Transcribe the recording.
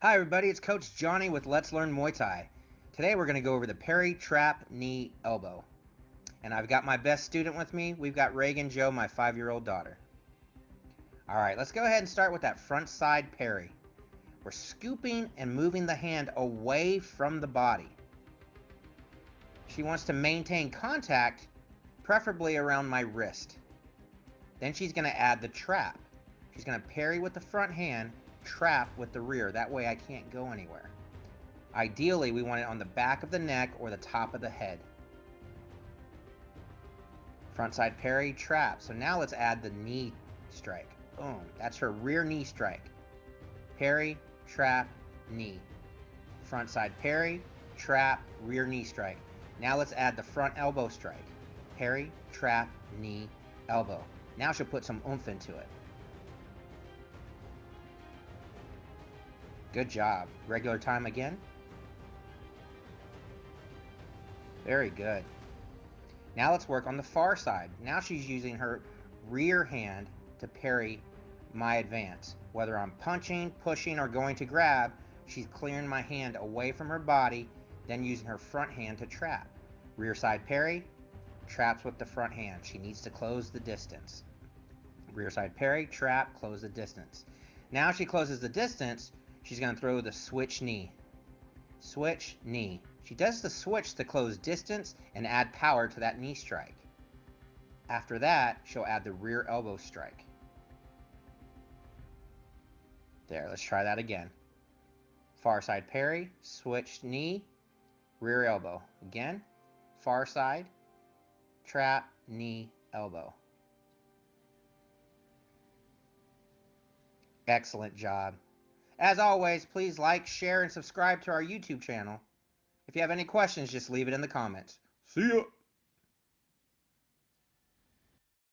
Hi everybody, it's Coach Johnny with Let's Learn Muay Thai. Today we're going to go over the Parry-Trap-Knee-Elbow. And I've got my best student with me. We've got Raegan Joe, my 5-year-old daughter. Alright, let's go ahead and start with that front side parry. We're scooping and moving the hand away from the body. She wants to maintain contact, preferably around my wrist. Then she's going to add the trap. She's going to parry with the front hand, trap with the rear. That way I can't go anywhere. Ideally, we want it on the back of the neck or the top of the head. Frontside parry, trap. So now let's add the knee strike. Boom. That's her rear knee strike. Parry, trap, knee. Frontside parry, trap, rear knee strike. Now let's add the front elbow strike. Parry, trap, knee, elbow. Now she'll put some oomph into it. Good job. Regular time again. Very good. Now let's work on the far side. Now she's using her rear hand to parry my advance. Whether I'm punching, pushing, or going to grab, she's clearing my hand away from her body, then using her front hand to trap. Rear side parry, traps with the front hand. She needs to close the distance. Rear side parry, trap, close the distance. Now she closes the distance, she's going to throw the switch knee. Switch, knee. She does the switch to close distance and add power to that knee strike. After that, she'll add the rear elbow strike. There, let's try that again. Far side parry, switch knee, rear elbow. Again, far side, trap, knee, elbow. Excellent job. As always, please like, share, and subscribe to our YouTube channel. If you have any questions, just leave it in the comments. See ya!